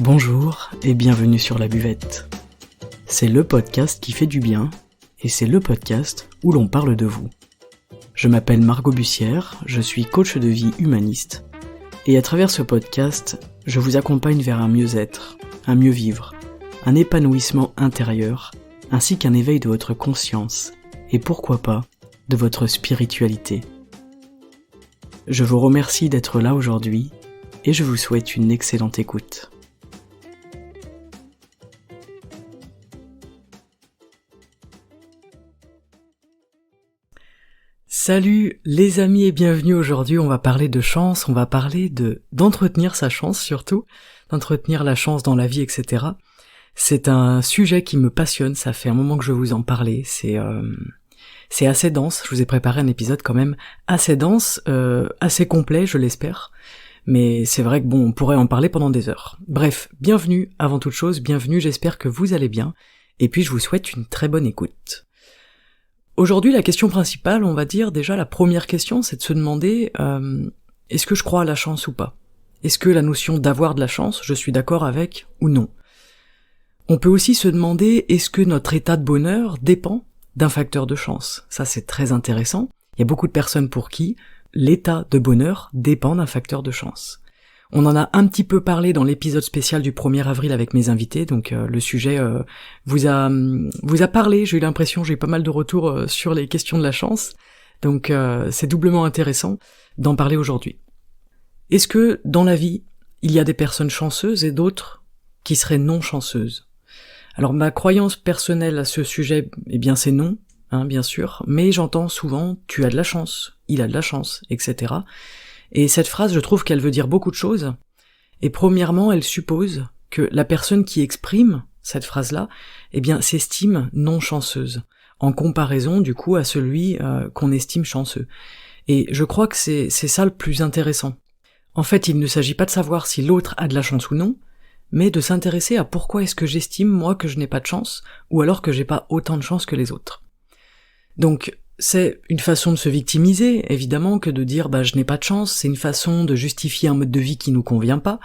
Bonjour et bienvenue sur La Buvette. C'est le podcast qui fait du bien et c'est le podcast où l'on parle de vous. Je m'appelle Margot Bussière, je suis coach de vie humaniste et à travers ce podcast, je vous accompagne vers un mieux-être, un mieux vivre, un épanouissement intérieur ainsi qu'un éveil de votre conscience et pourquoi pas de votre spiritualité. Je vous remercie d'être là aujourd'hui et je vous souhaite une excellente écoute. Salut les amis et bienvenue. Aujourd'hui on va parler de chance, on va parler d'entretenir sa chance surtout, d'entretenir la chance dans la vie, etc. C'est un sujet qui me passionne, ça fait un moment que je vous en parlais, c'est assez dense, je vous ai préparé un épisode quand même assez dense, assez complet je l'espère, mais c'est vrai que bon, on pourrait en parler pendant des heures. Bref, bienvenue avant toute chose, bienvenue, j'espère que vous allez bien, et puis je vous souhaite une très bonne écoute. Aujourd'hui, la question principale, on va dire, déjà la première question, c'est de se demander est-ce que je crois à la chance ou pas ? Est-ce que la notion d'avoir de la chance, je suis d'accord avec ou non ? On peut aussi se demander est-ce que notre état de bonheur dépend d'un facteur de chance ? Ça, c'est très intéressant. Il y a beaucoup de personnes pour qui l'état de bonheur dépend d'un facteur de chance. On en a un petit peu parlé dans l'épisode spécial du 1er avril avec mes invités, donc le sujet vous a parlé, j'ai eu l'impression, j'ai eu pas mal de retours sur les questions de la chance, donc c'est doublement intéressant d'en parler aujourd'hui. Est-ce que dans la vie, il y a des personnes chanceuses et d'autres qui seraient non chanceuses ? Alors ma croyance personnelle à ce sujet, eh bien c'est non, bien sûr, mais j'entends souvent « tu as de la chance »,« il a de la chance », etc. Et cette phrase, je trouve qu'elle veut dire beaucoup de choses, et premièrement, elle suppose que la personne qui exprime cette phrase-là, eh bien, s'estime non chanceuse, en comparaison, du coup, à celui qu'on estime chanceux. Et je crois que c'est ça le plus intéressant. En fait, il ne s'agit pas de savoir si l'autre a de la chance ou non, mais de s'intéresser à pourquoi est-ce que j'estime, moi, que je n'ai pas de chance, ou alors que j'ai pas autant de chance que les autres. Donc, c'est une façon de se victimiser, évidemment, que de dire je n'ai pas de chance, c'est une façon de justifier un mode de vie qui nous convient pas,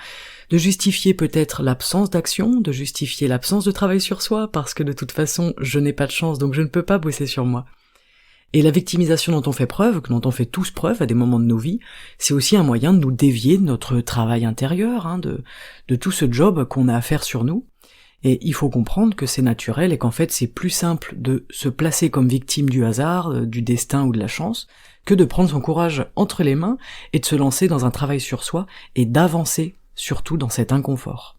de justifier peut-être l'absence d'action, de justifier l'absence de travail sur soi, parce que de toute façon, je n'ai pas de chance, donc je ne peux pas bosser sur moi. Et la victimisation dont on fait preuve, dont on fait tous preuve à des moments de nos vies, c'est aussi un moyen de nous dévier de notre travail intérieur, de tout ce job qu'on a à faire sur nous. Et il faut comprendre que c'est naturel et qu'en fait c'est plus simple de se placer comme victime du hasard, du destin ou de la chance, que de prendre son courage entre les mains et de se lancer dans un travail sur soi et d'avancer surtout dans cet inconfort.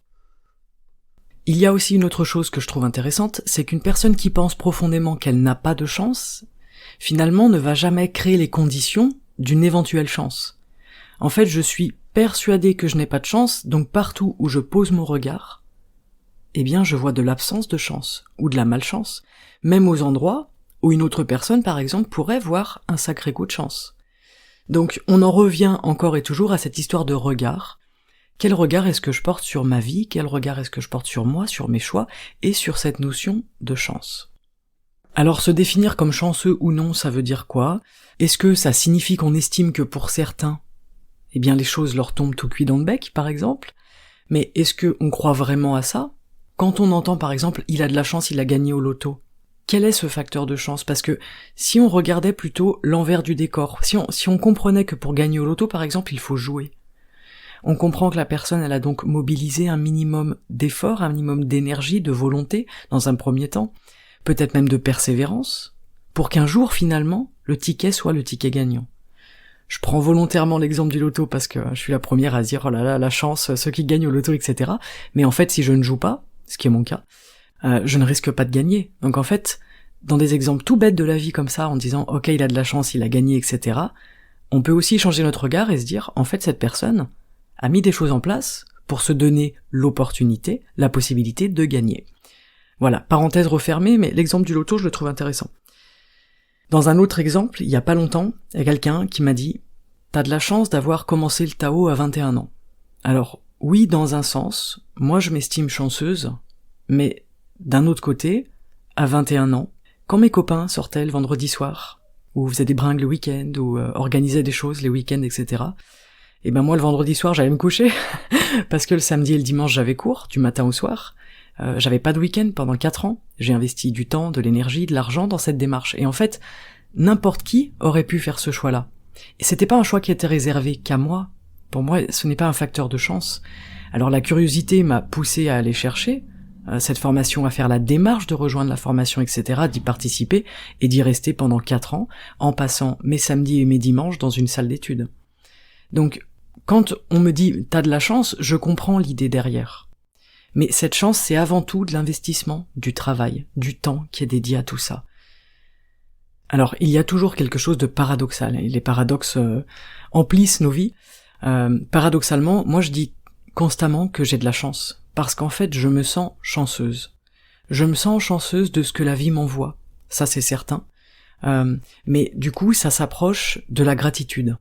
Il y a aussi une autre chose que je trouve intéressante, c'est qu'une personne qui pense profondément qu'elle n'a pas de chance, finalement ne va jamais créer les conditions d'une éventuelle chance. En fait, je suis persuadé que je n'ai pas de chance, donc partout où je pose mon regard, eh bien je vois de l'absence de chance, ou de la malchance, même aux endroits où une autre personne, par exemple, pourrait voir un sacré coup de chance. Donc on en revient encore et toujours à cette histoire de regard. Quel regard est-ce que je porte sur ma vie ? Quel regard est-ce que je porte sur moi, sur mes choix, et sur cette notion de chance ? Alors se définir comme chanceux ou non, ça veut dire quoi ? Est-ce que ça signifie qu'on estime que pour certains, eh bien les choses leur tombent tout cuit dans le bec, par exemple ? Mais est-ce qu'on croit vraiment à ça ? Quand on entend par exemple « il a de la chance, il a gagné au loto », quel est ce facteur de chance ? Parce que si on regardait plutôt l'envers du décor, si on comprenait que pour gagner au loto par exemple il faut jouer, on comprend que la personne elle a donc mobilisé un minimum d'effort, un minimum d'énergie, de volonté dans un premier temps, peut-être même de persévérance, pour qu'un jour finalement le ticket soit le ticket gagnant. Je prends volontairement l'exemple du loto parce que je suis la première à dire « oh là là, la chance, ceux qui gagnent au loto, etc. » Mais en fait si je ne joue pas, ce qui est mon cas, je ne risque pas de gagner. Donc en fait, dans des exemples tout bêtes de la vie comme ça, en disant « ok, il a de la chance, il a gagné, etc. », on peut aussi changer notre regard et se dire « en fait, cette personne a mis des choses en place pour se donner l'opportunité, la possibilité de gagner. » Voilà, parenthèse refermée, mais l'exemple du loto, je le trouve intéressant. Dans un autre exemple, il y a pas longtemps, il y a quelqu'un qui m'a dit « t'as de la chance d'avoir commencé le Tao à 21 ans. » Alors, oui, dans un sens, moi je m'estime chanceuse, mais d'un autre côté, à 21 ans, quand mes copains sortaient le vendredi soir, ou faisaient des bringues le week-end, ou organisaient des choses les week-ends, etc., Et ben moi le vendredi soir j'allais me coucher, parce que le samedi et le dimanche j'avais cours, du matin au soir, j'avais pas de week-end pendant 4 ans, j'ai investi du temps, de l'énergie, de l'argent dans cette démarche, et en fait, n'importe qui aurait pu faire ce choix-là. Et c'était pas un choix qui était réservé qu'à moi, pour moi ce n'est pas un facteur de chance. Alors la curiosité m'a poussé à aller chercher cette formation, à faire la démarche de rejoindre la formation, etc., d'y participer, et d'y rester pendant 4 ans, en passant mes samedis et mes dimanches dans une salle d'études. Donc, quand on me dit « t'as de la chance », je comprends l'idée derrière. Mais cette chance, c'est avant tout de l'investissement, du travail, du temps qui est dédié à tout ça. Alors, il y a toujours quelque chose de paradoxal, et les paradoxes emplissent nos vies. Paradoxalement, moi je dis constamment que j'ai de la chance, parce qu'en fait je me sens chanceuse. Je me sens chanceuse de ce que la vie m'envoie, ça c'est certain. Mais du coup, ça s'approche de la gratitude.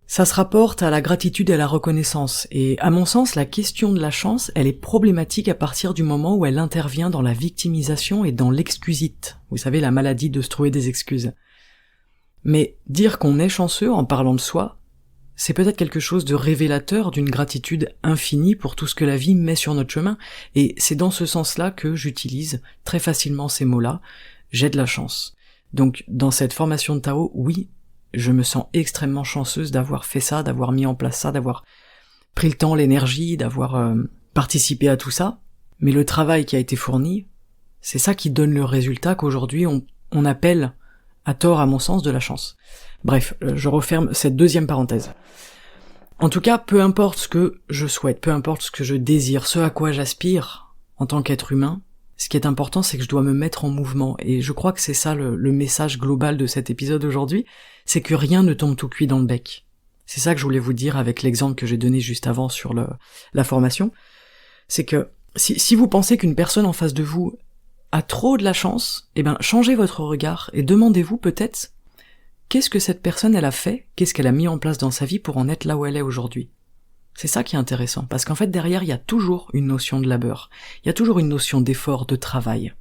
Ça se rapporte à la gratitude et à la reconnaissance, et à mon sens, la question de la chance, elle est problématique à partir du moment où elle intervient dans la victimisation et dans l'excusite. Vous savez, la maladie de se trouver des excuses. Mais dire qu'on est chanceux en parlant de soi, c'est peut-être quelque chose de révélateur d'une gratitude infinie pour tout ce que la vie met sur notre chemin, et c'est dans ce sens-là que j'utilise très facilement ces mots-là, j'ai de la chance. Donc, dans cette formation de Tao, oui, je me sens extrêmement chanceuse d'avoir fait ça, d'avoir mis en place ça, d'avoir pris le temps, l'énergie, d'avoir participé à tout ça. Mais le travail qui a été fourni, c'est ça qui donne le résultat qu'aujourd'hui on appelle, à tort à mon sens, de la chance. Bref, je referme cette deuxième parenthèse. En tout cas, peu importe ce que je souhaite, peu importe ce que je désire, ce à quoi j'aspire en tant qu'être humain, ce qui est important, c'est que je dois me mettre en mouvement, et je crois que c'est ça le message global de cet épisode aujourd'hui, c'est que rien ne tombe tout cuit dans le bec. C'est ça que je voulais vous dire avec l'exemple que j'ai donné juste avant sur la formation, c'est que si vous pensez qu'une personne en face de vous a trop de la chance, eh ben changez votre regard et demandez-vous peut-être qu'est-ce que cette personne elle a fait, qu'est-ce qu'elle a mis en place dans sa vie pour en être là où elle est aujourd'hui. C'est ça qui est intéressant, parce qu'en fait derrière il y a toujours une notion de labeur, il y a toujours une notion d'effort, de travail.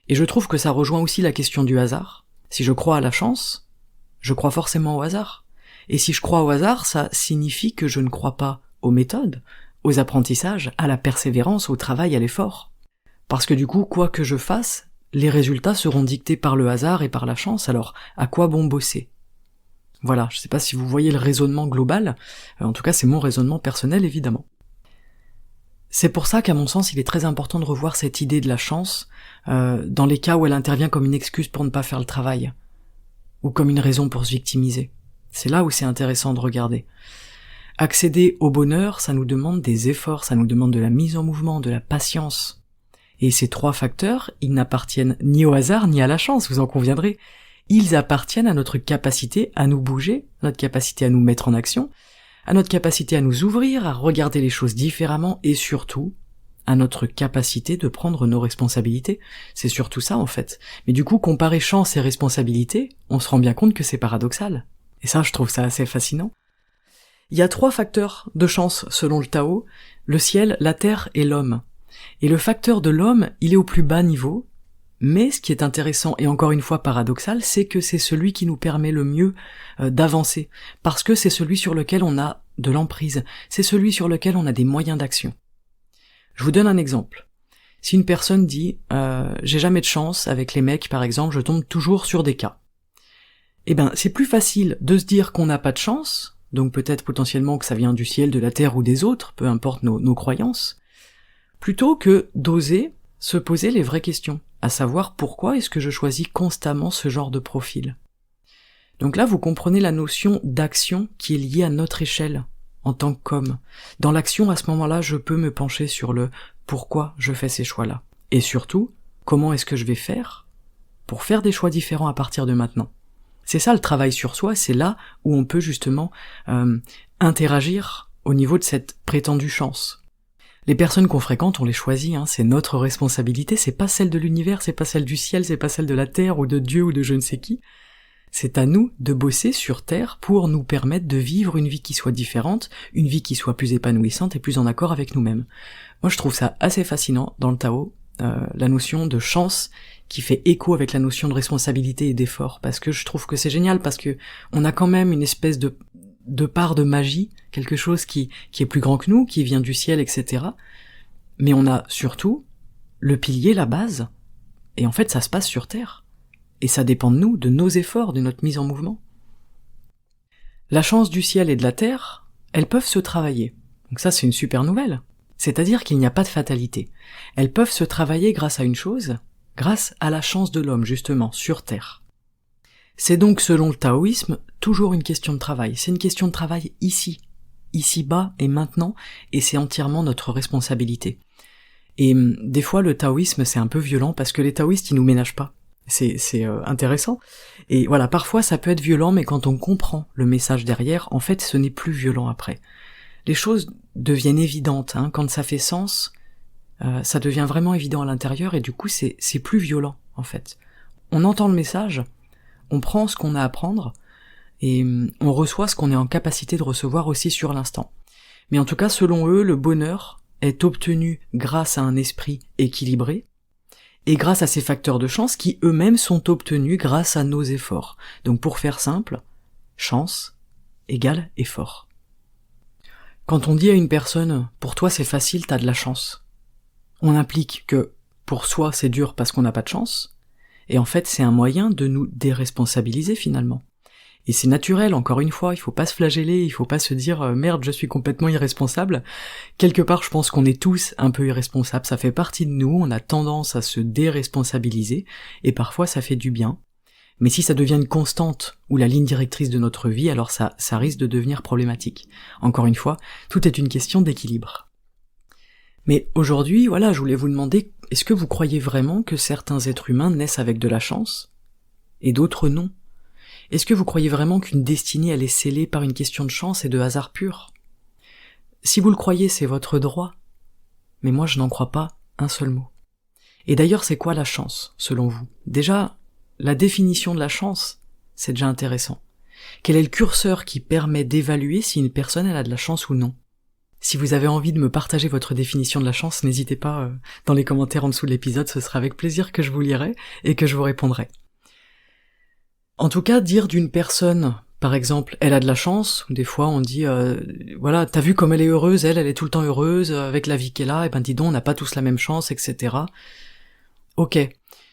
Et je trouve que ça rejoint aussi la question du hasard. Si je crois à la chance, je crois forcément au hasard. Et si je crois au hasard, ça signifie que je ne crois pas aux méthodes, aux apprentissages, à la persévérance, au travail, à l'effort. Parce que du coup, quoi que je fasse, les résultats seront dictés par le hasard et par la chance, alors à quoi bon bosser ? Voilà, je sais pas si vous voyez le raisonnement global, en tout cas c'est mon raisonnement personnel évidemment. C'est pour ça qu'à mon sens il est très important de revoir cette idée de la chance dans les cas où elle intervient comme une excuse pour ne pas faire le travail, ou comme une raison pour se victimiser. C'est là où c'est intéressant de regarder. Accéder au bonheur, ça nous demande des efforts, ça nous demande de la mise en mouvement, de la patience. Et ces 3 facteurs, ils n'appartiennent ni au hasard ni à la chance, vous en conviendrez. Ils appartiennent à notre capacité à nous bouger, à notre capacité à nous mettre en action, à notre capacité à nous ouvrir, à regarder les choses différemment, et surtout, à notre capacité de prendre nos responsabilités. C'est surtout ça en fait. Mais du coup, comparer chance et responsabilité, on se rend bien compte que c'est paradoxal. Et ça, je trouve ça assez fascinant. Il y a 3 facteurs de chance selon le Tao, le ciel, la terre et l'homme. Et le facteur de l'homme, il est au plus bas niveau, mais ce qui est intéressant et encore une fois paradoxal, c'est que c'est celui qui nous permet le mieux d'avancer, parce que c'est celui sur lequel on a de l'emprise, c'est celui sur lequel on a des moyens d'action. Je vous donne un exemple. Si une personne dit j'ai jamais de chance avec les mecs par exemple, je tombe toujours sur des cas. Eh ben c'est plus facile de se dire qu'on n'a pas de chance, donc peut-être potentiellement que ça vient du ciel, de la terre ou des autres, peu importe nos croyances, plutôt que d'oser se poser les vraies questions, à savoir pourquoi est-ce que je choisis constamment ce genre de profil. Donc là, vous comprenez la notion d'action qui est liée à notre échelle, en tant qu'homme. Dans l'action, à ce moment-là, je peux me pencher sur le pourquoi je fais ces choix-là. Et surtout, comment est-ce que je vais faire pour faire des choix différents à partir de maintenant. C'est ça le travail sur soi, c'est là où on peut justement interagir au niveau de cette prétendue chance. Les personnes qu'on fréquente, on les choisit, c'est notre responsabilité, c'est pas celle de l'univers, c'est pas celle du ciel, c'est pas celle de la terre ou de Dieu ou de je ne sais qui. C'est à nous de bosser sur terre pour nous permettre de vivre une vie qui soit différente, une vie qui soit plus épanouissante et plus en accord avec nous-mêmes. Moi je trouve ça assez fascinant dans le Tao, la notion de chance qui fait écho avec la notion de responsabilité et d'effort, parce que je trouve que c'est génial, parce que on a quand même une espèce de de part de magie, quelque chose qui est plus grand que nous, qui vient du ciel, etc. Mais on a surtout le pilier, la base, et en fait ça se passe sur Terre. Et ça dépend de nous, de nos efforts, de notre mise en mouvement. La chance du ciel et de la terre, elles peuvent se travailler. Donc ça, c'est une super nouvelle. C'est-à-dire qu'il n'y a pas de fatalité. Elles peuvent se travailler grâce à une chose, grâce à la chance de l'homme, justement, sur Terre. C'est donc, selon le taoïsme, toujours une question de travail. C'est une question de travail ici-bas et maintenant, et c'est entièrement notre responsabilité. Et des fois, le taoïsme, c'est un peu violent, parce que les taoïstes, ils nous ménagent pas. C'est intéressant. Et voilà, parfois ça peut être violent, mais quand on comprend le message derrière, en fait, ce n'est plus violent après. Les choses deviennent évidentes, quand ça fait sens, ça devient vraiment évident à l'intérieur, et du coup, c'est plus violent, en fait. On entend le message, on prend ce qu'on a à prendre, et on reçoit ce qu'on est en capacité de recevoir aussi sur l'instant. Mais en tout cas, selon eux, le bonheur est obtenu grâce à un esprit équilibré, et grâce à ces facteurs de chance qui eux-mêmes sont obtenus grâce à nos efforts. Donc pour faire simple, chance égale effort. Quand on dit à une personne « pour toi c'est facile, t'as de la chance », on implique que pour soi c'est dur parce qu'on n'a pas de chance, et en fait c'est un moyen de nous déresponsabiliser finalement. Et c'est naturel, encore une fois, il faut pas se flageller, il faut pas se dire « merde, je suis complètement irresponsable ». Quelque part, je pense qu'on est tous un peu irresponsables, ça fait partie de nous, on a tendance à se déresponsabiliser, et parfois ça fait du bien. Mais si ça devient une constante, ou la ligne directrice de notre vie, alors ça risque de devenir problématique. Encore une fois, tout est une question d'équilibre. Mais aujourd'hui, voilà, je voulais vous demander, est-ce que vous croyez vraiment que certains êtres humains naissent avec de la chance, et d'autres non ? Est-ce que vous croyez vraiment qu'une destinée elle est scellée par une question de chance et de hasard pur ? Si vous le croyez, c'est votre droit. Mais moi je n'en crois pas un seul mot. Et d'ailleurs, c'est quoi la chance, selon vous ? Déjà, la définition de la chance, c'est déjà intéressant. Quel est le curseur qui permet d'évaluer si une personne elle a de la chance ou non ? Si vous avez envie de me partager votre définition de la chance, n'hésitez pas dans les commentaires en dessous de l'épisode, ce sera avec plaisir que je vous lirai et que je vous répondrai. En tout cas, dire d'une personne, par exemple, elle a de la chance, des fois on dit, voilà, t'as vu comme elle est heureuse, elle est tout le temps heureuse, avec la vie qu'elle a, et ben dis donc, on n'a pas tous la même chance, etc. Ok,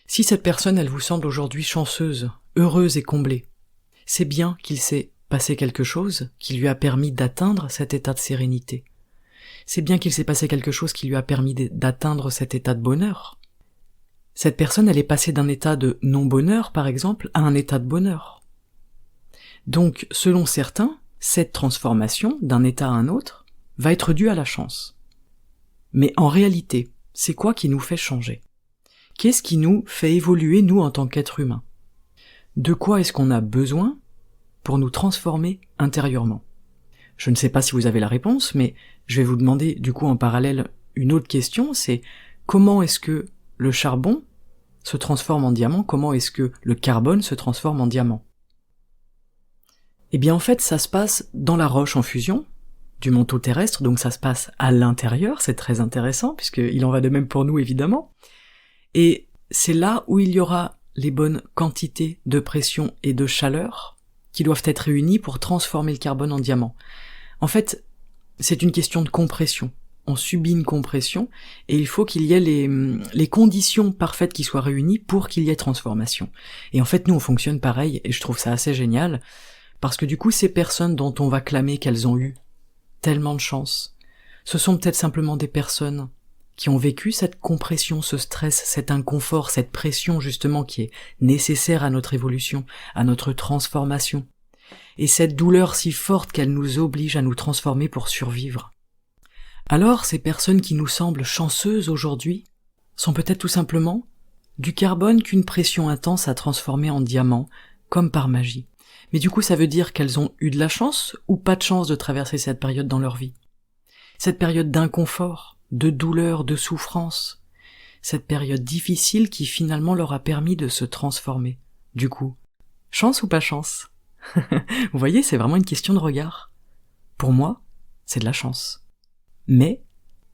si cette personne, elle vous semble aujourd'hui chanceuse, heureuse et comblée, c'est bien qu'il s'est passé quelque chose qui lui a permis d'atteindre cet état de sérénité. C'est bien qu'il s'est passé quelque chose qui lui a permis d'atteindre cet état de bonheur. Cette personne, elle est passée d'un état de non-bonheur, par exemple, à un état de bonheur. Donc, selon certains, cette transformation d'un état à un autre va être due à la chance. Mais en réalité, c'est quoi qui nous fait changer ? Qu'est-ce qui nous fait évoluer, nous, en tant qu'êtres humains ? De quoi est-ce qu'on a besoin pour nous transformer intérieurement ? Je ne sais pas si vous avez la réponse, mais je vais vous demander, du coup, en parallèle, une autre question, c'est comment est-ce que le charbon se transforme en diamant, comment est-ce que le carbone se transforme en diamant ? Eh bien en fait ça se passe dans la roche en fusion, du manteau terrestre, donc ça se passe à l'intérieur, c'est très intéressant, puisqu'il en va de même pour nous évidemment, et c'est là où il y aura les bonnes quantités de pression et de chaleur qui doivent être réunies pour transformer le carbone en diamant. En fait, c'est une question de compression. On subit une compression, et il faut qu'il y ait les conditions parfaites qui soient réunies pour qu'il y ait transformation. Et en fait, nous, on fonctionne pareil, et je trouve ça assez génial, parce que du coup, ces personnes dont on va clamer qu'elles ont eu tellement de chance, ce sont peut-être simplement des personnes qui ont vécu cette compression, ce stress, cet inconfort, cette pression justement qui est nécessaire à notre évolution, à notre transformation, et cette douleur si forte qu'elle nous oblige à nous transformer pour survivre. Alors, ces personnes qui nous semblent chanceuses aujourd'hui sont peut-être tout simplement du carbone qu'une pression intense a transformé en diamant, comme par magie. Mais du coup, ça veut dire qu'elles ont eu de la chance ou pas de chance de traverser cette période dans leur vie. Cette période d'inconfort, de douleur, de souffrance, cette période difficile qui finalement leur a permis de se transformer. Du coup, chance ou pas chance ? Vous voyez, c'est vraiment une question de regard. Pour moi, c'est de la chance. Mais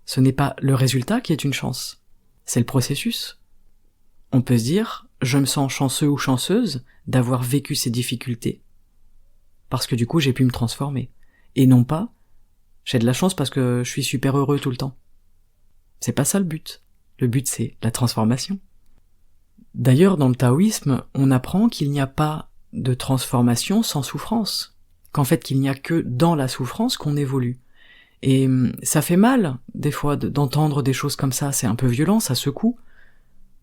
ce n'est pas le résultat qui est une chance, c'est le processus. On peut se dire, je me sens chanceux ou chanceuse d'avoir vécu ces difficultés. parce que du coup j'ai pu me transformer. Et non pas, j'ai de la chance parce que je suis super heureux tout le temps. C'est pas ça le but. Le but c'est la transformation. D'ailleurs, dans le taoïsme, on apprend qu'il n'y a pas de transformation sans souffrance. Qu'en fait, qu'il n'y a que dans la souffrance qu'on évolue. Et ça fait mal, des fois, d'entendre des choses comme ça, c'est un peu violent, ça secoue.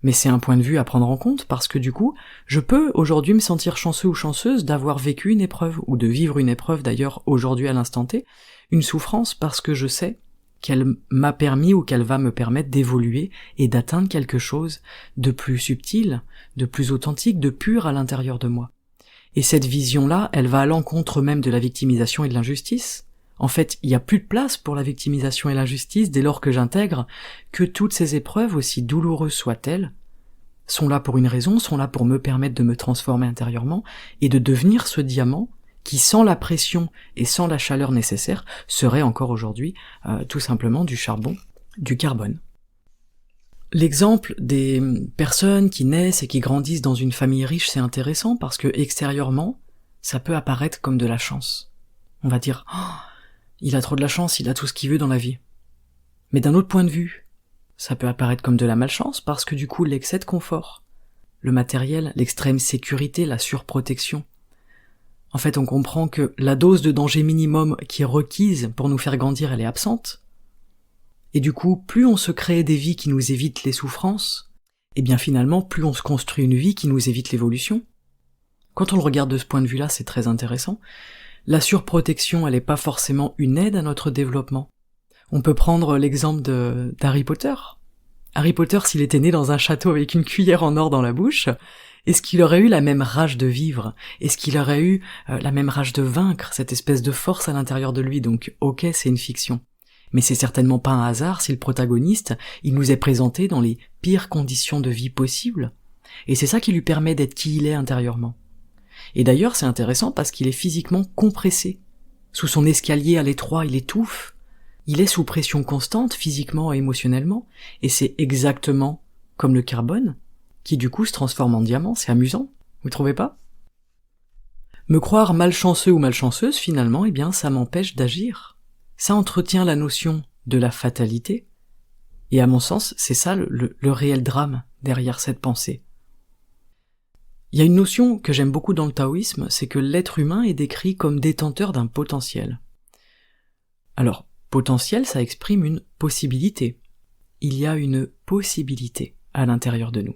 Mais c'est un point de vue à prendre en compte, parce que du coup, je peux aujourd'hui me sentir chanceux ou chanceuse d'avoir vécu une épreuve, ou de vivre une épreuve d'ailleurs aujourd'hui à l'instant T, une souffrance parce que je sais qu'elle m'a permis ou qu'elle va me permettre d'évoluer et d'atteindre quelque chose de plus subtil, de plus authentique, de pur à l'intérieur de moi. Et cette vision-là, elle va à l'encontre même de la victimisation et de l'injustice. En fait, il n'y a plus de place pour la victimisation et l'injustice dès lors que j'intègre que toutes ces épreuves, aussi douloureuses soient-elles, sont là pour une raison, sont là pour me permettre de me transformer intérieurement et de devenir ce diamant qui, sans la pression et sans la chaleur nécessaire, serait encore aujourd'hui tout simplement du charbon, du carbone. L'exemple des personnes qui naissent et qui grandissent dans une famille riche, c'est intéressant parce que extérieurement, ça peut apparaître comme de la chance. On va dire « Oh, il a trop de la chance, il a tout ce qu'il veut dans la vie. » Mais d'un autre point de vue, ça peut apparaître comme de la malchance parce que du coup, l'excès de confort, le matériel, l'extrême sécurité, la surprotection, en fait, on comprend que la dose de danger minimum qui est requise pour nous faire grandir, elle est absente. Et du coup, plus on se crée des vies qui nous évitent les souffrances, et bien finalement, plus on se construit une vie qui nous évite l'évolution. Quand on le regarde de ce point de vue-là, c'est très intéressant. La surprotection, elle n'est pas forcément une aide à notre développement. On peut prendre l'exemple d'Harry Potter. Harry Potter, s'il était né dans un château avec une cuillère en or dans la bouche, est-ce qu'il aurait eu la même rage de vivre? Est-ce qu'il aurait eu la même rage de vaincre, cette espèce de force à l'intérieur de lui? Donc, ok, c'est une fiction. Mais c'est certainement pas un hasard si le protagoniste, il nous est présenté dans les pires conditions de vie possibles. Et c'est ça qui lui permet d'être qui il est intérieurement. Et d'ailleurs, c'est intéressant parce qu'il est physiquement compressé. Sous son escalier à l'étroit, il étouffe. Il est sous pression constante, physiquement et émotionnellement. Et c'est exactement comme le carbone, qui du coup se transforme en diamant, c'est amusant, vous trouvez pas? Me croire malchanceux ou malchanceuse, finalement, eh bien, ça m'empêche d'agir. Ça entretient la notion de la fatalité, et à mon sens, c'est ça le réel drame derrière cette pensée. Il y a une notion que j'aime beaucoup dans le taoïsme, c'est que l'être humain est décrit comme détenteur d'un potentiel. Alors, potentiel, ça exprime une possibilité. Il y a une possibilité à l'intérieur de nous.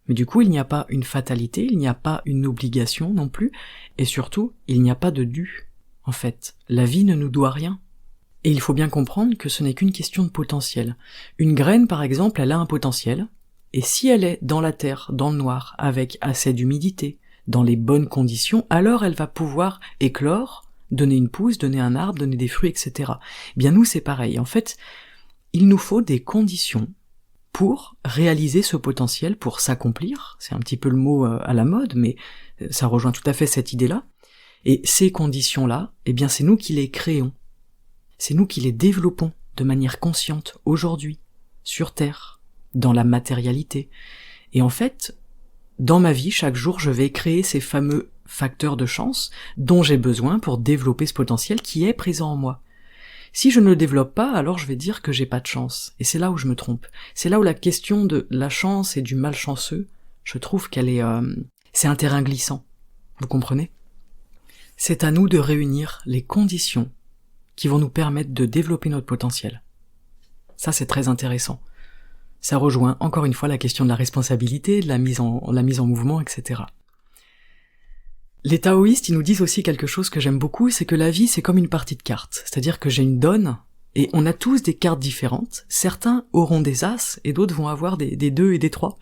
Mais du coup, il n'y a pas une fatalité, il n'y a pas une obligation non plus, et surtout, il n'y a pas de dû. En fait, la vie ne nous doit rien. Et il faut bien comprendre que ce n'est qu'une question de potentiel. Une graine, par exemple, elle a un potentiel, et si elle est dans la terre, dans le noir, avec assez d'humidité, dans les bonnes conditions, alors elle va pouvoir éclore, donner une pousse, donner un arbre, donner des fruits, etc. Eh bien nous, c'est pareil. En fait, il nous faut des conditions pour réaliser ce potentiel, pour s'accomplir. C'est un petit peu le mot à la mode, mais ça rejoint tout à fait cette idée-là. Et ces conditions-là, eh bien c'est nous qui les créons. C'est nous qui les développons de manière consciente, aujourd'hui, sur Terre, dans la matérialité. Et en fait, dans ma vie, chaque jour, je vais créer ces fameux facteurs de chance dont j'ai besoin pour développer ce potentiel qui est présent en moi. Si je ne le développe pas, alors je vais dire que j'ai pas de chance. Et c'est là où je me trompe. C'est là où la question de la chance et du malchanceux, je trouve qu'elle est... c'est un terrain glissant. Vous comprenez? C'est à nous de réunir les conditions qui vont nous permettre de développer notre potentiel. Ça, c'est très intéressant. Ça rejoint encore une fois la question de la responsabilité, de la mise en mouvement, etc. Les taoïstes, ils nous disent aussi quelque chose que j'aime beaucoup, c'est que la vie, c'est comme une partie de cartes. C'est-à-dire que j'ai une donne, et on a tous des cartes différentes. Certains auront des as, et d'autres vont avoir des 2 et des 3.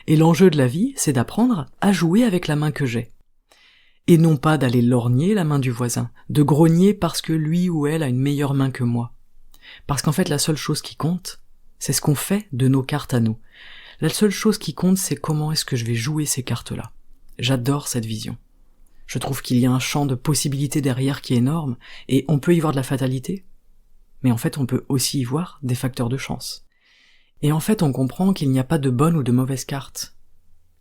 Et l'enjeu de la vie, c'est d'apprendre à jouer avec la main que j'ai. Et non pas d'aller lorgner la main du voisin, de grogner parce que lui ou elle a une meilleure main que moi. Parce qu'en fait, la seule chose qui compte, c'est ce qu'on fait de nos cartes à nous. La seule chose qui compte, c'est comment est-ce que je vais jouer ces cartes-là. J'adore cette vision. Je trouve qu'il y a un champ de possibilités derrière qui est énorme, et on peut y voir de la fatalité, mais en fait on peut aussi y voir des facteurs de chance. Et en fait on comprend qu'il n'y a pas de bonne ou de mauvaise carte.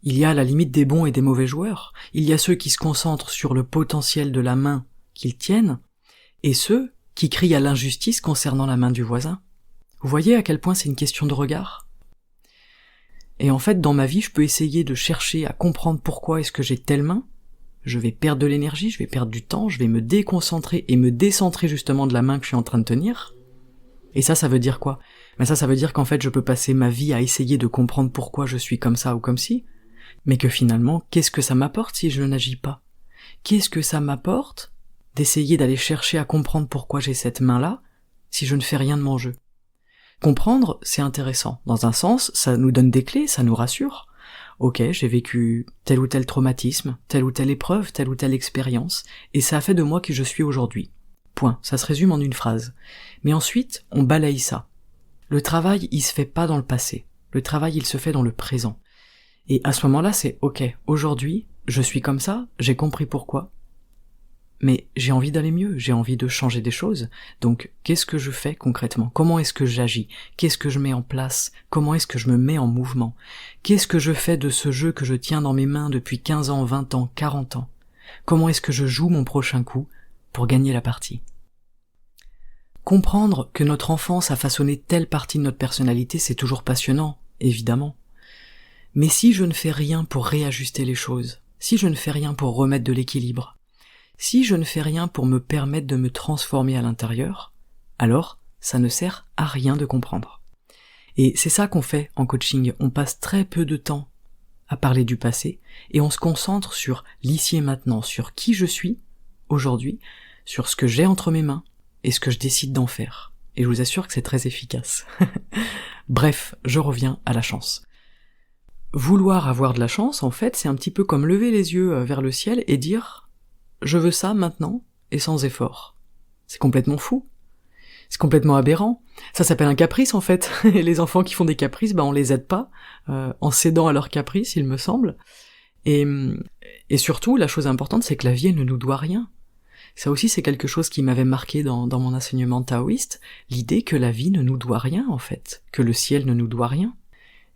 Il y a à la limite des bons et des mauvais joueurs. Il y a ceux qui se concentrent sur le potentiel de la main qu'ils tiennent, et ceux qui crient à l'injustice concernant la main du voisin. Vous voyez à quel point c'est une question de regard? Et en fait, dans ma vie, je peux essayer de chercher à comprendre pourquoi est-ce que j'ai telle main. Je vais perdre de l'énergie, je vais perdre du temps, je vais me déconcentrer et me décentrer justement de la main que je suis en train de tenir. Et ça veut dire quoi? Ça veut dire qu'en fait, je peux passer ma vie à essayer de comprendre pourquoi je suis comme ça ou comme ci, mais que finalement, qu'est-ce que ça m'apporte si je n'agis pas? Qu'est-ce que ça m'apporte d'essayer d'aller chercher à comprendre pourquoi j'ai cette main-là si je ne fais rien de mon jeu? Comprendre, c'est intéressant. Dans un sens, ça nous donne des clés, ça nous rassure. Ok, j'ai vécu tel ou tel traumatisme, telle ou telle épreuve, telle ou telle expérience, et ça a fait de moi qui je suis aujourd'hui. Point. Ça se résume en une phrase. Mais ensuite, on balaye ça. Le travail, il se fait pas dans le passé. Le travail, il se fait dans le présent. Et à ce moment-là, c'est ok, aujourd'hui, je suis comme ça, j'ai compris pourquoi. Mais j'ai envie d'aller mieux, j'ai envie de changer des choses. Donc, qu'est-ce que je fais concrètement? Comment est-ce que j'agis? Qu'est-ce que je mets en place? Comment est-ce que je me mets en mouvement? Qu'est-ce que je fais de ce jeu que je tiens dans mes mains depuis 15 ans, 20 ans, 40 ans? Comment est-ce que je joue mon prochain coup pour gagner la partie? Comprendre que notre enfance a façonné telle partie de notre personnalité, c'est toujours passionnant, évidemment. Mais si je ne fais rien pour réajuster les choses, si je ne fais rien pour remettre de l'équilibre, si je ne fais rien pour me permettre de me transformer à l'intérieur, alors ça ne sert à rien de comprendre. Et c'est ça qu'on fait en coaching, on passe très peu de temps à parler du passé, et on se concentre sur l'ici et maintenant, sur qui je suis aujourd'hui, sur ce que j'ai entre mes mains, et ce que je décide d'en faire. Et je vous assure que c'est très efficace. Bref, je reviens à la chance. Vouloir avoir de la chance, en fait, c'est un petit peu comme lever les yeux vers le ciel et dire « je veux ça maintenant et sans effort ». C'est complètement fou. C'est complètement aberrant. Ça s'appelle un caprice, en fait. Et les enfants qui font des caprices, on les aide pas en cédant à leurs caprices, il me semble. Et surtout, la chose importante, c'est que la vie, elle ne nous doit rien. Ça aussi, c'est quelque chose qui m'avait marqué dans mon enseignement taoïste, l'idée que la vie ne nous doit rien, en fait, que le ciel ne nous doit rien.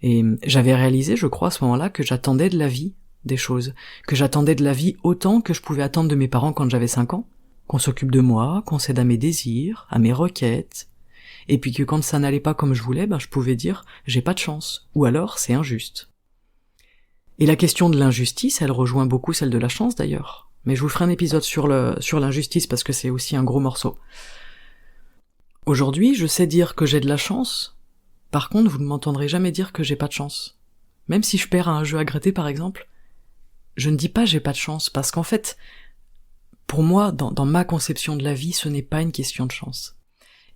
Et j'avais réalisé, je crois, à ce moment-là, que j'attendais de la vie des choses, que j'attendais de la vie autant que je pouvais attendre de mes parents quand j'avais 5 ans, qu'on s'occupe de moi, qu'on cède à mes désirs, à mes requêtes, et puis que quand ça n'allait pas comme je voulais, je pouvais dire « j'ai pas de chance », ou alors « c'est injuste ». Et la question de l'injustice, elle rejoint beaucoup celle de la chance d'ailleurs. Mais je vous ferai un épisode sur l'injustice parce que c'est aussi un gros morceau. Aujourd'hui, je sais dire que j'ai de la chance. Par contre, vous ne m'entendrez jamais dire que j'ai pas de chance. Même si je perds à un jeu à gratter par exemple, je ne dis pas j'ai pas de chance parce qu'en fait, pour moi, dans ma conception de la vie, ce n'est pas une question de chance.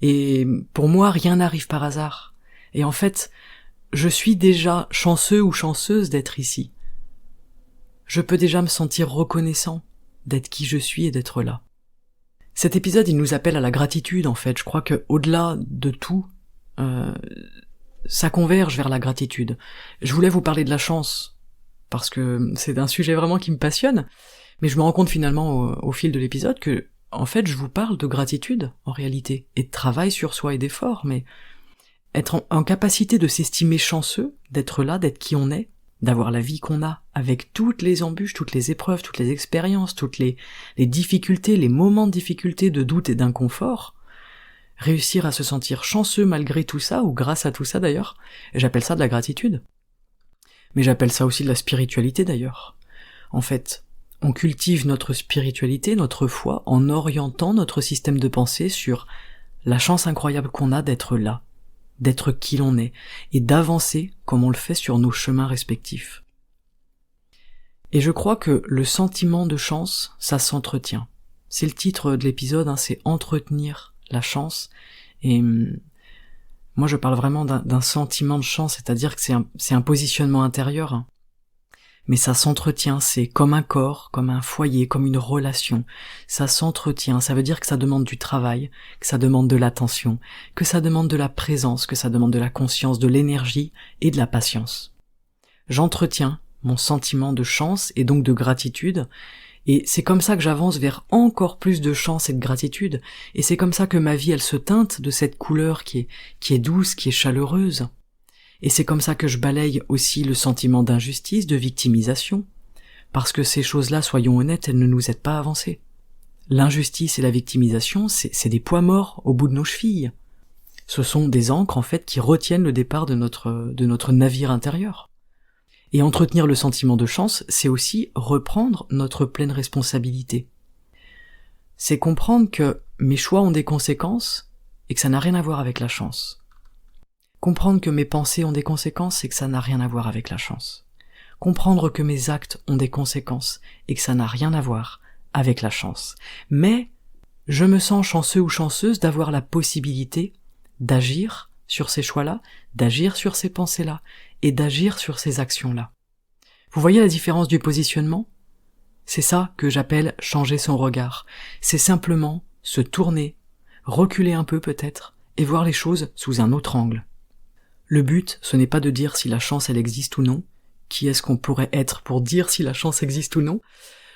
Et pour moi, rien n'arrive par hasard. Et en fait, je suis déjà chanceux ou chanceuse d'être ici. Je peux déjà me sentir reconnaissant d'être qui je suis et d'être là. Cet épisode, il nous appelle à la gratitude, en fait. Je crois que au-delà de tout, ça converge vers la gratitude. Je voulais vous parler de la chance, parce que c'est un sujet vraiment qui me passionne, mais je me rends compte finalement au fil de l'épisode que, en fait, je vous parle de gratitude, en réalité, et de travail sur soi et d'effort, mais être en capacité de s'estimer chanceux, d'être là, d'être qui on est, d'avoir la vie qu'on a, avec toutes les embûches, toutes les épreuves, toutes les expériences, toutes les difficultés, les moments de difficulté, de doute et d'inconfort, réussir à se sentir chanceux malgré tout ça, ou grâce à tout ça d'ailleurs, j'appelle ça de la gratitude. Mais j'appelle ça aussi de la spiritualité d'ailleurs. En fait, on cultive notre spiritualité, notre foi, en orientant notre système de pensée sur la chance incroyable qu'on a d'être là, d'être qui l'on est, et d'avancer comme on le fait sur nos chemins respectifs. Et je crois que le sentiment de chance, ça s'entretient. C'est le titre de l'épisode, c'est entretenir la chance, et moi je parle vraiment d'un sentiment de chance, c'est-à-dire que c'est un positionnement intérieur, mais ça s'entretient, c'est comme un corps, comme un foyer, comme une relation, ça s'entretient, ça veut dire que ça demande du travail, que ça demande de l'attention, que ça demande de la présence, que ça demande de la conscience, de l'énergie et de la patience. J'entretiens mon sentiment de chance et donc de gratitude, et c'est comme ça que j'avance vers encore plus de chance et de gratitude, et c'est comme ça que ma vie elle se teinte de cette couleur qui est douce, qui est chaleureuse. Et c'est comme ça que je balaye aussi le sentiment d'injustice, de victimisation, parce que ces choses-là, soyons honnêtes, elles ne nous aident pas à avancer. L'injustice et la victimisation, c'est des poids morts au bout de nos chevilles. Ce sont des ancres, en fait, qui retiennent le départ de notre navire intérieur. Et entretenir le sentiment de chance, c'est aussi reprendre notre pleine responsabilité. C'est comprendre que mes choix ont des conséquences et que ça n'a rien à voir avec la chance. Comprendre que mes pensées ont des conséquences et que ça n'a rien à voir avec la chance. Comprendre que mes actes ont des conséquences et que ça n'a rien à voir avec la chance. Mais je me sens chanceux ou chanceuse d'avoir la possibilité d'agir sur ces choix-là, d'agir sur ces pensées-là et d'agir sur ces actions-là. Vous voyez la différence du positionnement ? C'est ça que j'appelle changer son regard. C'est simplement se tourner, reculer un peu peut-être, et voir les choses sous un autre angle. Le but, ce n'est pas de dire si la chance elle existe ou non. Qui est-ce qu'on pourrait être pour dire si la chance existe ou non ?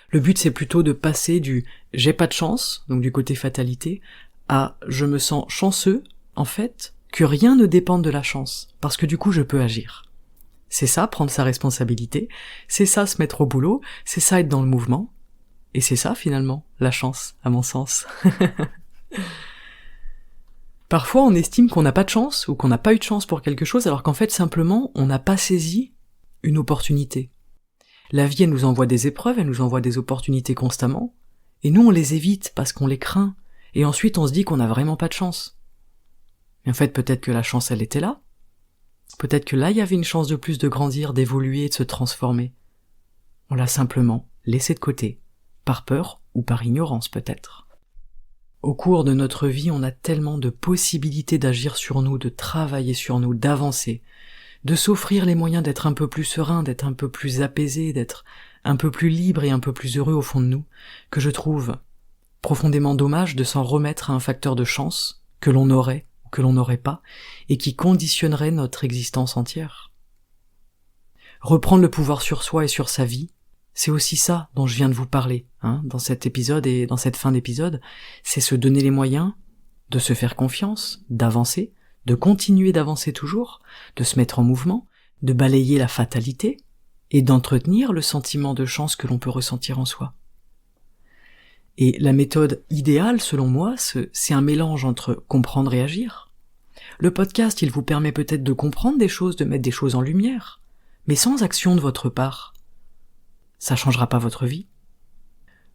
Le but, c'est plutôt de passer du « j'ai pas de chance », donc du côté fatalité, à « je me sens chanceux », en fait, que rien ne dépende de la chance, parce que du coup je peux agir. C'est ça, prendre sa responsabilité, c'est ça, se mettre au boulot, c'est ça, être dans le mouvement, et c'est ça, finalement, la chance, à mon sens. Parfois, on estime qu'on n'a pas de chance, ou qu'on n'a pas eu de chance pour quelque chose, alors qu'en fait, simplement, on n'a pas saisi une opportunité. La vie, elle nous envoie des épreuves, elle nous envoie des opportunités constamment, et nous, on les évite parce qu'on les craint, et ensuite, on se dit qu'on n'a vraiment pas de chance. Mais en fait, peut-être que la chance, elle était là. Peut-être que là, il y avait une chance de plus de grandir, d'évoluer, de se transformer. On l'a simplement laissé de côté, par peur ou par ignorance peut-être. Au cours de notre vie, on a tellement de possibilités d'agir sur nous, de travailler sur nous, d'avancer, de s'offrir les moyens d'être un peu plus serein, d'être un peu plus apaisé, d'être un peu plus libre et un peu plus heureux au fond de nous, que je trouve profondément dommage de s'en remettre à un facteur de chance que l'on aurait ou que l'on n'aurait pas, et qui conditionnerait notre existence entière. Reprendre le pouvoir sur soi et sur sa vie, c'est aussi ça dont je viens de vous parler, dans cet épisode et dans cette fin d'épisode, c'est se donner les moyens de se faire confiance, d'avancer, de continuer d'avancer toujours, de se mettre en mouvement, de balayer la fatalité, et d'entretenir le sentiment de chance que l'on peut ressentir en soi. Et la méthode idéale, selon moi, c'est un mélange entre comprendre et agir. Le podcast, il vous permet peut-être de comprendre des choses, de mettre des choses en lumière, mais sans action de votre part, ça changera pas votre vie.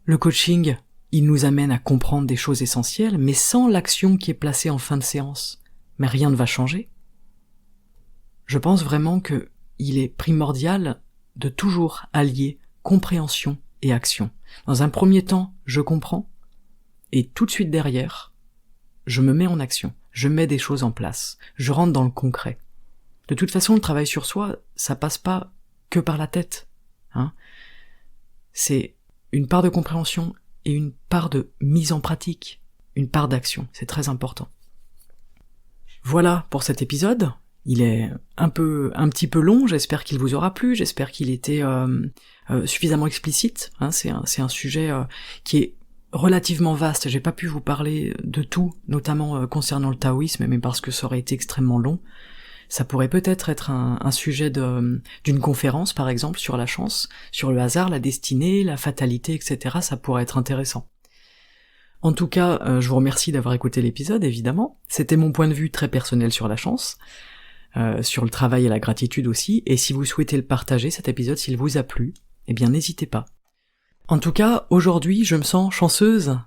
Le coaching, il nous amène à comprendre des choses essentielles, mais sans l'action qui est placée en fin de séance, mais rien ne va changer. Je pense vraiment que il est primordial de toujours allier compréhension et action. Dans un premier temps, je comprends, et tout de suite derrière, je me mets en action, je mets des choses en place, je rentre dans le concret. De toute façon, le travail sur soi, ça passe pas que par la tête, C'est une part de compréhension et une part de mise en pratique, une part d'action, c'est très important. Voilà pour cet épisode. Il est un petit peu long, j'espère qu'il vous aura plu, j'espère qu'il était suffisamment explicite. C'est un sujet qui est relativement vaste, j'ai pas pu vous parler de tout, notamment concernant le taoïsme, mais parce que ça aurait été extrêmement long. Ça pourrait peut-être être un sujet d'une conférence, par exemple, sur la chance, sur le hasard, la destinée, la fatalité, etc. Ça pourrait être intéressant. En tout cas, je vous remercie d'avoir écouté l'épisode, évidemment. C'était mon point de vue très personnel sur la chance, sur le travail et la gratitude aussi, et si vous souhaitez le partager, cet épisode, s'il vous a plu, eh bien n'hésitez pas. En tout cas, aujourd'hui, je me sens chanceuse,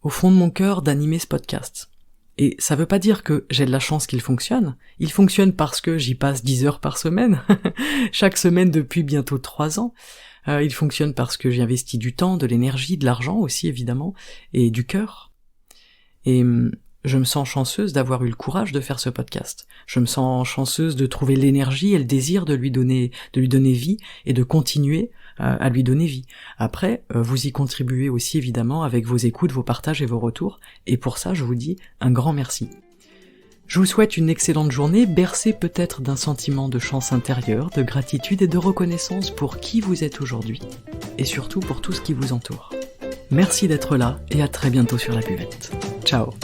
au fond de mon cœur, d'animer ce podcast. Et ça veut pas dire que j'ai de la chance qu'il fonctionne. Il fonctionne parce que j'y passe 10 heures par semaine, chaque semaine depuis bientôt 3 ans. Il fonctionne parce que j'y investis du temps, de l'énergie, de l'argent aussi évidemment, et du cœur. Et je me sens chanceuse d'avoir eu le courage de faire ce podcast. Je me sens chanceuse de trouver l'énergie et le désir de lui donner vie et de continuer à lui donner vie. Après, vous y contribuez aussi évidemment avec vos écoutes, vos partages et vos retours, et pour ça je vous dis un grand merci. Je vous souhaite une excellente journée, bercée peut-être d'un sentiment de chance intérieure, de gratitude et de reconnaissance pour qui vous êtes aujourd'hui, et surtout pour tout ce qui vous entoure. Merci d'être là, et à très bientôt sur la buvette. Ciao.